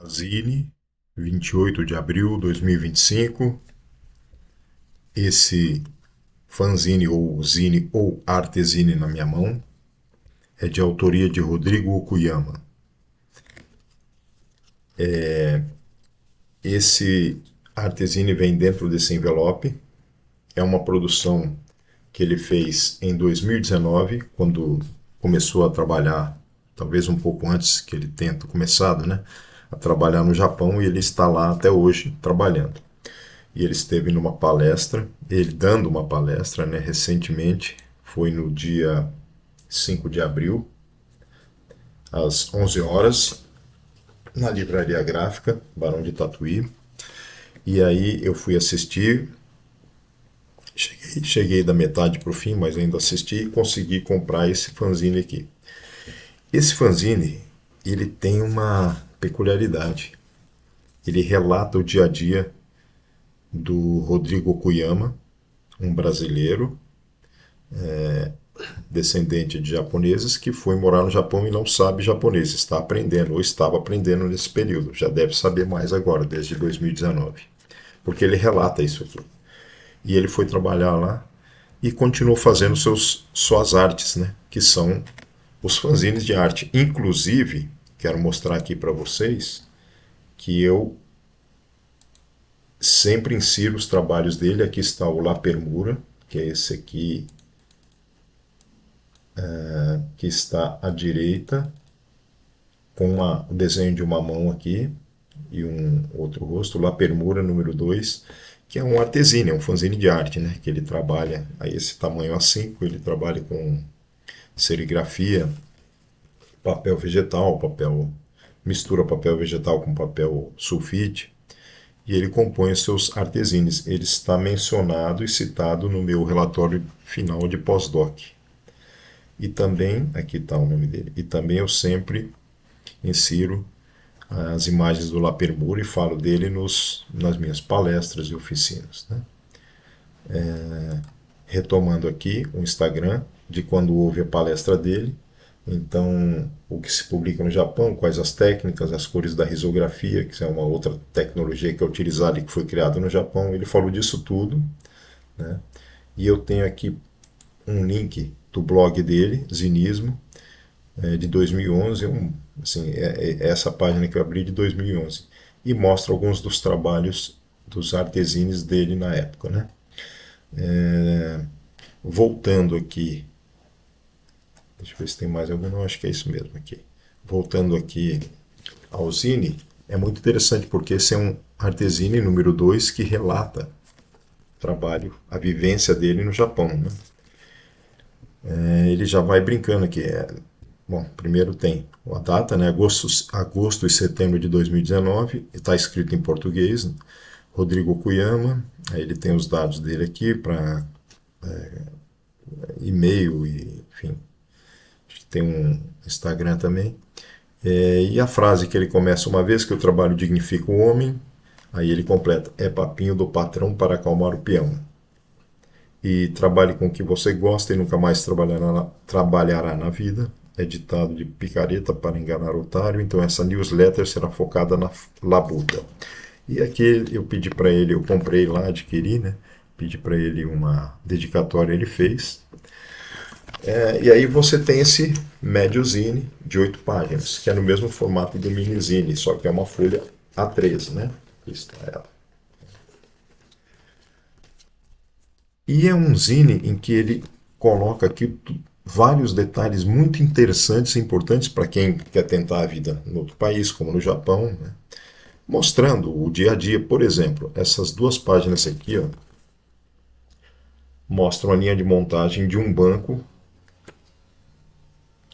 Zine, 28 de abril de 2025. Esse fanzine ou zine ou artezine na minha mão é de autoria de Rodrigo Okuyama. Esse artezine vem dentro desse envelope. É uma produção que ele fez em 2019, quando começou a trabalhar, talvez um pouco antes que ele tenha começado, né, a trabalhar no Japão, e ele está lá até hoje trabalhando. E ele esteve numa palestra, ele dando uma palestra, né, recentemente, foi no dia 5 de abril, às 11 horas, na Livraria Gráfica, Barão de Tatuí. E aí eu fui assistir, cheguei da metade para o fim, mas ainda assisti e consegui comprar esse fanzine aqui. Esse fanzine, ele tem uma peculiaridade. Ele relata o dia a dia do Rodrigo Okuyama, um brasileiro, descendente de japoneses, que foi morar no Japão e não sabe japonês, está aprendendo, ou estava aprendendo nesse período. Já deve saber mais agora, desde 2019. Porque ele relata isso aqui. E ele foi trabalhar lá e continuou fazendo suas artes, né? Que são os fanzines de arte. Inclusive, quero mostrar aqui para vocês que eu sempre insiro os trabalhos dele. Aqui está o La Permura, que é esse aqui, que está à direita, com o desenho de uma mão aqui e um outro rosto, La Permura número 2, que é um artesine, é um fanzine de arte, né? Que ele trabalha a esse tamanho A5, ele trabalha com serigrafia, papel vegetal, mistura papel vegetal com papel sulfite, e ele compõe os seus artesines. Ele está mencionado e citado no meu relatório final de pós-doc. E também, aqui está o nome dele, e também eu sempre insiro as imagens do La Permura e falo dele nas minhas palestras e oficinas, né? Retomando aqui o Instagram de quando houve a palestra dele. Então, o que se publica no Japão, quais as técnicas, as cores da risografia, que é uma outra tecnologia que é utilizada e que foi criada no Japão. Ele falou disso tudo, né? E eu tenho aqui um link do blog dele, Zinismo, de 2011, assim, é essa página que eu abri de 2011, e mostra alguns dos trabalhos dos artesines dele na época, né? Voltando aqui, deixa eu ver se tem mais algum, não, acho que é isso mesmo aqui. Voltando aqui ao Zine, é muito interessante porque esse é um artesine número 2 que relata o trabalho, a vivência dele no Japão, né? Ele já vai brincando aqui. Bom, primeiro tem a data, né? Agosto e setembro de 2019, está escrito em português, né? Rodrigo Okuyama, aí ele tem os dados dele aqui para e-mail, e, enfim, acho que tem um Instagram também. E a frase que ele começa: uma vez que o trabalho dignifica o homem, aí ele completa: é papinho do patrão para acalmar o peão. E trabalhe com o que você gosta e nunca mais trabalhará na vida. É ditado de picareta para enganar o otário. Então essa newsletter será focada na labuta. E aqui eu pedi para ele, eu comprei lá, adquiri, né? Pedi para ele uma dedicatória, ele fez. E aí você tem esse médiozine de 8 páginas, que é no mesmo formato do minizine, só que é uma folha A3, né? Aqui está ela. E é um zine em que ele coloca aqui vários detalhes muito interessantes e importantes para quem quer tentar a vida em outro país, como no Japão, né? Mostrando o dia a dia. Por exemplo, essas duas páginas aqui, ó, mostram a linha de montagem de um banco,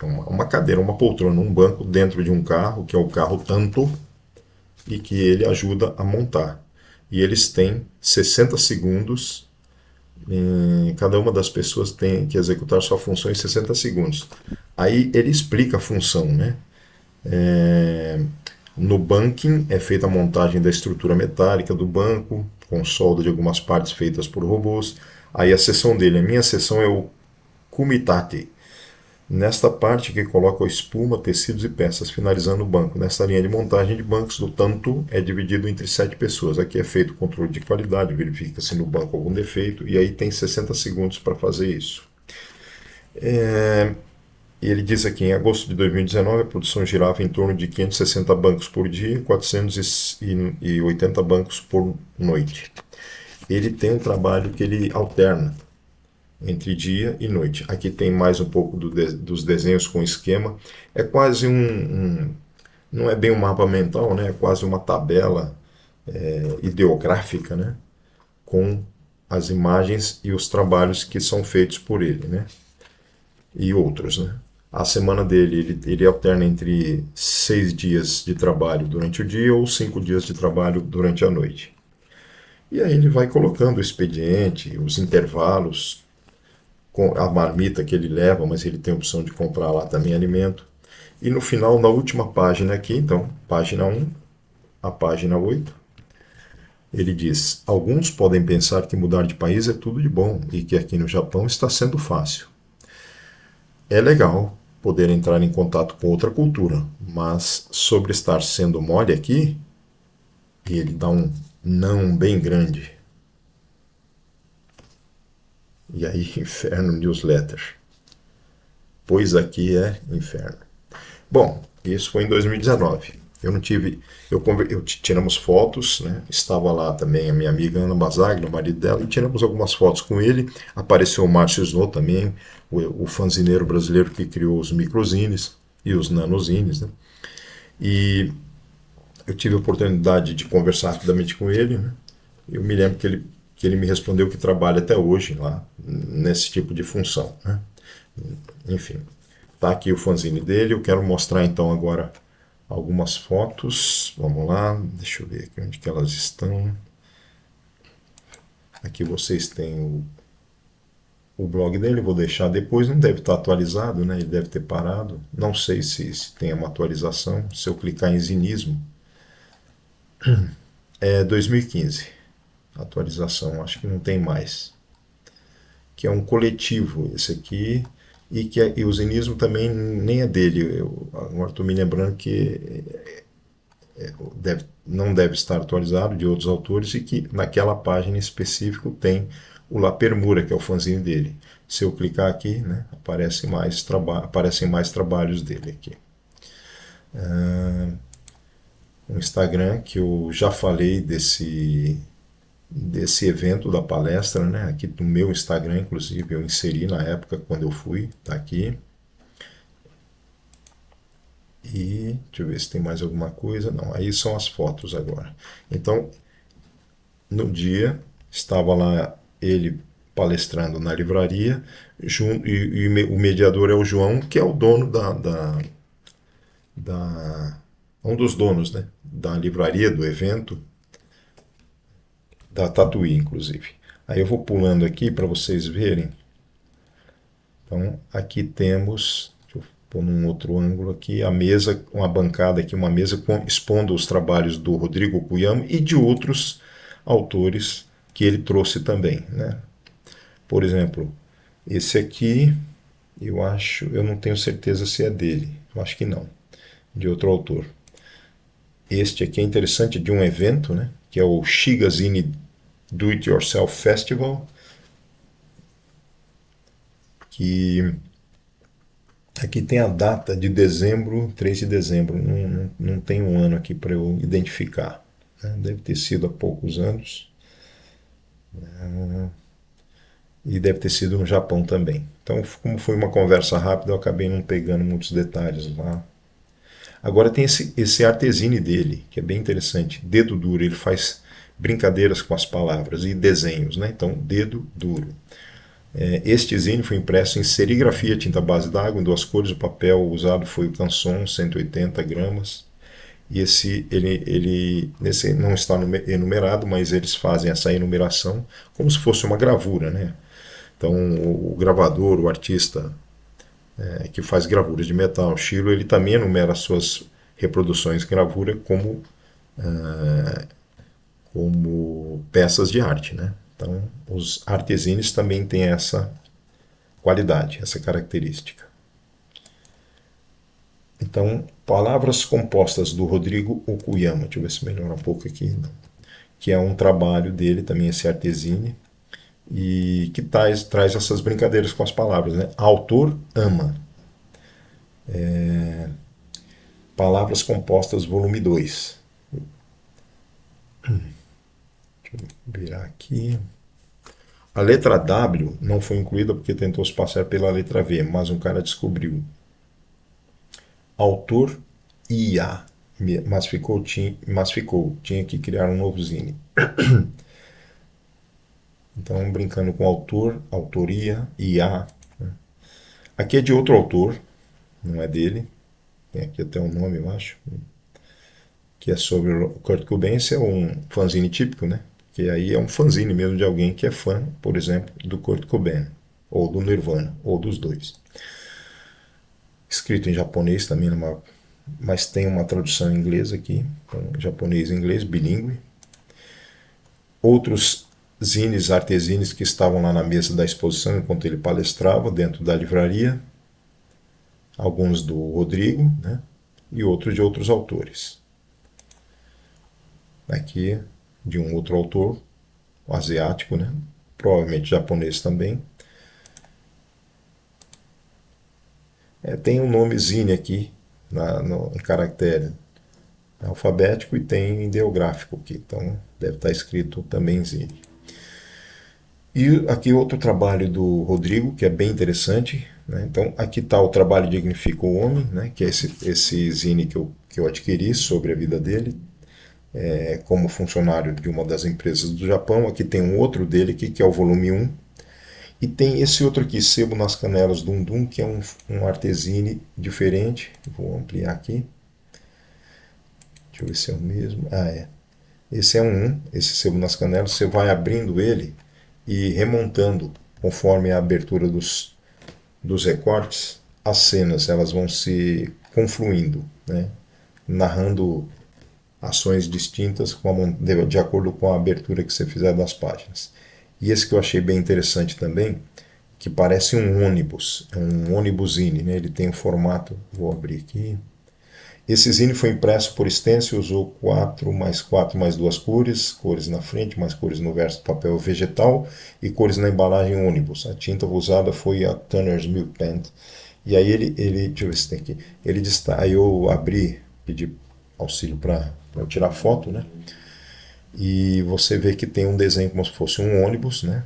uma cadeira, uma poltrona, um banco dentro de um carro, que é o carro Tanto, e que ele ajuda a montar. E eles têm 60 segundos, cada uma das pessoas tem que executar sua função em 60 segundos. Aí ele explica a função, né? No banking é feita a montagem da estrutura metálica do banco, com solda de algumas partes feitas por robôs. Aí a seção dele, a minha seção é o Kumitate, Nesta parte que coloca a espuma, tecidos e peças, finalizando o banco. Nesta linha de montagem de bancos, o tanto é dividido entre 7 pessoas. Aqui é feito o controle de qualidade, verifica se no banco algum defeito, e aí tem 60 segundos para fazer isso. E ele diz aqui, em agosto de 2019, a produção girava em torno de 560 bancos por dia e 480 bancos por noite. Ele tem um trabalho que ele alterna entre dia e noite. Aqui tem mais um pouco dos desenhos com esquema. É quase não é bem um mapa mental, né? É quase uma tabela ideográfica, né? Com as imagens e os trabalhos que são feitos por ele, né? E outros, né? A semana dele, ele alterna entre 6 dias de trabalho durante o dia ou 5 dias de trabalho durante a noite. E aí ele vai colocando o expediente, os intervalos, com a marmita que ele leva, mas ele tem a opção de comprar lá também alimento. E no final, na última página aqui, então, página 1, a página 8, ele diz: alguns podem pensar que mudar de país é tudo de bom e que aqui no Japão está sendo fácil. É legal poder entrar em contato com outra cultura, mas sobre estar sendo mole aqui, e ele dá um não bem grande. E aí, inferno newsletter. Pois aqui é inferno. Bom, isso foi em 2019. Eu não tive. Tiramos fotos, né? Estava lá também a minha amiga Ana Basaglia, o marido dela, e tiramos algumas fotos com ele. Apareceu o Márcio Snow também, o fanzineiro brasileiro que criou os microzines e os nanozines, né? E eu tive a oportunidade de conversar rapidamente com ele, né? Eu me lembro que ele me respondeu que trabalha até hoje lá, nesse tipo de função, né? Enfim, tá aqui o fanzine dele. Eu quero mostrar então agora algumas fotos. Vamos lá, deixa eu ver aqui onde que elas estão. Aqui vocês têm o blog dele, vou deixar depois, não deve estar atualizado, né? Ele deve ter parado. Não sei se tem uma atualização. Se eu clicar em zinismo, é 2015. Atualização, acho que não tem mais. Que é um coletivo esse aqui, e o zinismo também nem é dele. Eu agora estou me lembrando que não deve estar atualizado, de outros autores, e que naquela página específica tem o La Permura, que é o fanzine dele. Se eu clicar aqui, né, aparecem mais trabalhos dele aqui. Um Instagram que eu já falei desse evento da palestra, né? Aqui no meu Instagram, inclusive, eu inseri na época quando eu fui, tá aqui. E deixa eu ver se tem mais alguma coisa. Não, aí são as fotos agora. Então, no dia, estava lá ele palestrando na livraria, e o mediador é o João, que é o dono da um dos donos, né, da livraria, do evento, da Tatuí, inclusive. Aí eu vou pulando aqui para vocês verem. Então, aqui temos, deixa eu pôr num outro ângulo aqui, a mesa, uma bancada aqui, uma mesa expondo os trabalhos do Rodrigo Cuyama e de outros autores que ele trouxe também, né? Por exemplo, esse aqui, eu não tenho certeza se é dele, eu acho que não, de outro autor. Este aqui é interessante, de um evento, né? Que é o Shigazine Do It Yourself Festival, que aqui tem a data de dezembro, 3 de dezembro, não tem um ano aqui para eu identificar, né? Deve ter sido há poucos anos, e deve ter sido no Japão também. Então, como foi uma conversa rápida, eu acabei não pegando muitos detalhes lá. Agora tem esse artesine dele, que é bem interessante, dedo duro, ele faz brincadeiras com as palavras e desenhos, né? Então, dedo duro. Este zine foi impresso em serigrafia, tinta base d'água, em 2 cores. O papel usado foi o Canson, 180 gramas. E nesse não está enumerado, mas eles fazem essa enumeração como se fosse uma gravura, né? Então, o gravador, o artista que faz gravuras de metal, Shiro, ele também enumera as suas reproduções de gravura como peças de arte, né? Então, os artesines também têm essa qualidade, essa característica. Então, Palavras Compostas, do Rodrigo Okuyama. Deixa eu ver se melhora um pouco aqui. Que é um trabalho dele também, esse Artesini, e que traz essas brincadeiras com as palavras, né? Autor ama. Palavras Compostas, volume 2. Deixa eu virar aqui. A letra W não foi incluída porque tentou se passar pela letra V, mas um cara descobriu. Autor IA, tinha que criar um novo zine. Então, brincando com autor, autoria, IA. Aqui é de outro autor, não é dele. Tem aqui até um nome, eu acho. Que é sobre o Kurt Cobain. Esse é um fanzine típico, né? Que aí é um fanzine mesmo de alguém que é fã, por exemplo, do Kurt Cobain, ou do Nirvana, ou dos dois. Escrito em japonês também, mas tem uma tradução em inglês aqui, então, japonês e inglês, bilíngue. Outros zines, artesines que estavam lá na mesa da exposição enquanto ele palestrava dentro da livraria, alguns do Rodrigo, né? E outros de outros autores. Aqui, de um outro autor, asiático, né? Provavelmente japonês também. Tem um nome zine aqui, em caractere alfabético, e tem ideográfico aqui, então deve estar escrito também zine. E aqui outro trabalho do Rodrigo, que é bem interessante, né? Então aqui está o trabalho Dignifica o Homem, né? Que é esse zine que eu adquiri sobre a vida dele, como funcionário de uma das empresas do Japão. Aqui tem um outro dele aqui, que é o volume 1. E tem esse outro aqui, Sebo nas Canelas do Undum, que é um artesine diferente. Vou ampliar aqui. Deixa eu ver se é o mesmo. Ah, é. Esse é esse Sebo nas Canelas. Você vai abrindo ele e remontando, conforme a abertura dos recortes, as cenas elas vão se confluindo, né? Narrando ações distintas de acordo com a abertura que você fizer das páginas. E esse que eu achei bem interessante também, que parece um ônibus, é um ônibusine, né? Ele tem um formato, vou abrir aqui. Esse zine foi impresso por Stencil, usou 4x4 mais 2 cores na frente, mais cores no verso do papel vegetal e cores na embalagem ônibus. A tinta usada foi a Turner's Milk Paint. E aí deixa eu ver se tem aqui, aí eu abri, pedi auxílio para eu tirar foto, né? E você vê que tem um desenho como se fosse um ônibus, né?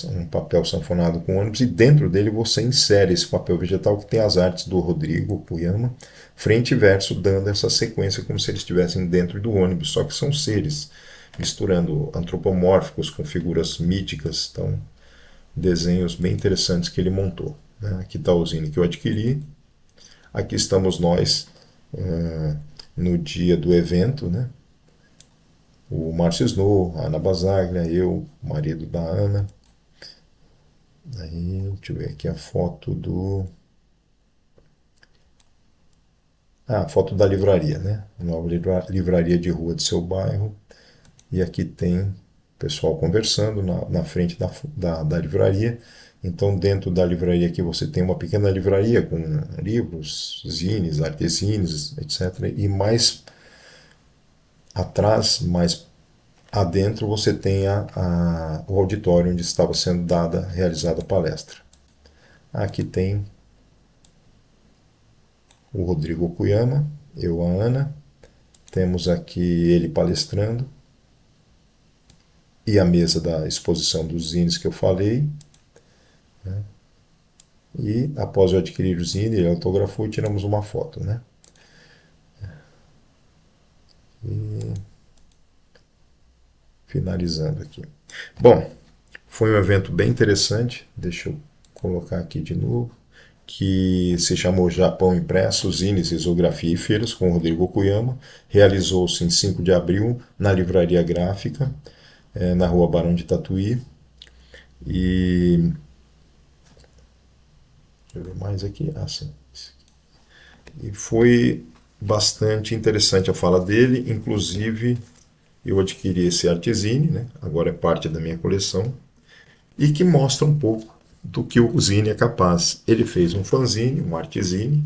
Um papel sanfonado com ônibus, e dentro dele você insere esse papel vegetal que tem as artes do Rodrigo Okuyama, frente e verso, dando essa sequência como se eles estivessem dentro do ônibus, só que são seres, misturando antropomórficos com figuras míticas. Então, desenhos bem interessantes que ele montou, né? Aqui está o zine que eu adquiri, aqui estamos nós no dia do evento, né? O Márcio Snow, a Ana Basaglia, eu, marido da Ana. Aí, deixa eu ver aqui a foto a foto da livraria, né? Nova livraria de rua de seu bairro. E aqui tem o pessoal conversando na frente da livraria. Então, dentro da livraria aqui você tem uma pequena livraria com livros, zines, artesines, etc. E mais atrás, mais adentro, você tem o auditório onde estava sendo realizada a palestra. Aqui tem o Rodrigo Okuyama, eu, a Ana. Temos aqui ele palestrando e a mesa da exposição dos zines que eu falei, né? E após eu adquirir o zine, ele autografou e tiramos uma foto, né? E finalizando aqui. Bom, foi um evento bem interessante. Deixa eu colocar aqui de novo, que se chamou Japão Impresso, Zines, Risografia e Feiras, com o Rodrigo Okuyama. Realizou-se em 5 de abril na Livraria Gráfica, na rua Barão de Tatuí. E deixa eu ver mais aqui. Sim. E foi bastante interessante a fala dele. Inclusive, eu adquiri esse artesine, né? Agora é parte da minha coleção, e que mostra um pouco do que o zine é capaz. Ele fez um fanzine, um artesine,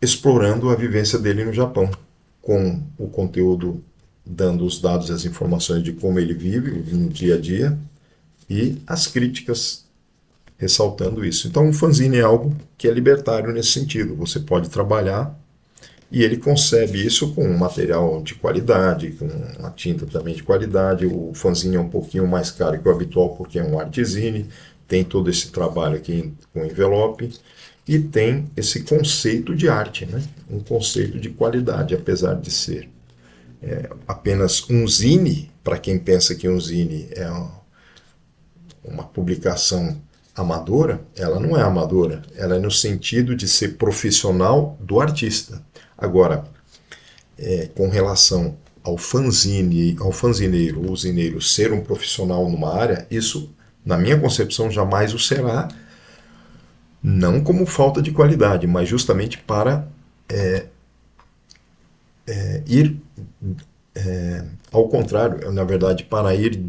explorando a vivência dele no Japão, com o conteúdo dando os dados e as informações de como ele vive no dia a dia e as críticas ressaltando isso. Então, um fanzine é algo que é libertário nesse sentido. Você pode trabalhar e ele concebe isso com um material de qualidade, com uma tinta também de qualidade. O fanzine é um pouquinho mais caro que o habitual porque é um artezine, tem todo esse trabalho aqui com envelope e tem esse conceito de arte, né? Um conceito de qualidade, apesar de ser apenas um zine, para quem pensa que um zine é uma publicação amadora, ela não é amadora, ela é no sentido de ser profissional do artista. Agora, com relação ao fanzine, ao fanzineiro ou usineiro ser um profissional numa área, isso, na minha concepção, jamais o será, não como falta de qualidade, mas justamente para ir ao contrário, na verdade, para ir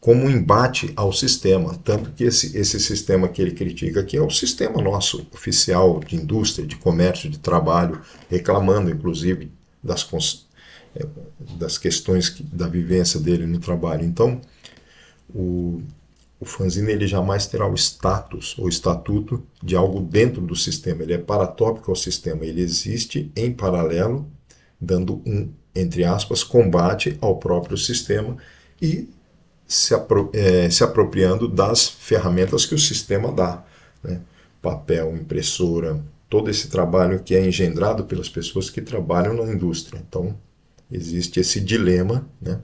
como um embate ao sistema. Tanto que esse sistema que ele critica aqui é o sistema nosso, oficial, de indústria, de comércio, de trabalho, reclamando, inclusive, das questões da vivência dele no trabalho. Então, o fanzine ele jamais terá o status ou estatuto de algo dentro do sistema. Ele é paratópico ao sistema. Ele existe em paralelo, dando um, entre aspas, combate ao próprio sistema e se apropriando das ferramentas que o sistema dá, né? Papel, impressora, todo esse trabalho que é engendrado pelas pessoas que trabalham na indústria. Então, existe esse dilema, né?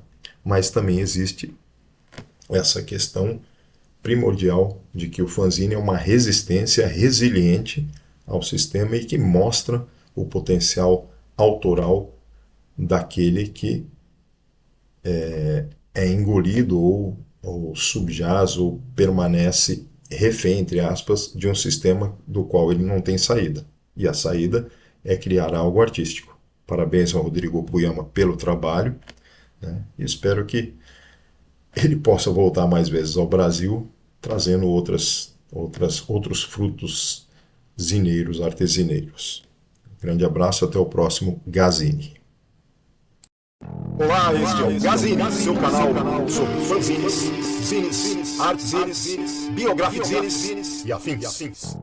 Mas também existe essa questão primordial de que o fanzine é uma resistência resiliente ao sistema e que mostra o potencial autoral daquele que é engolido ou subjaz ou permanece refém, entre aspas, de um sistema do qual ele não tem saída. E a saída é criar algo artístico. Parabéns ao Rodrigo Okuyama pelo trabalho, né? E espero que ele possa voltar mais vezes ao Brasil, trazendo outros frutos zineiros, artesineiros. Grande abraço, até o próximo Gazine. Olá, este é o Gazine, seu canal sobre fanzines, zines, artes zines, biografia zines e afins.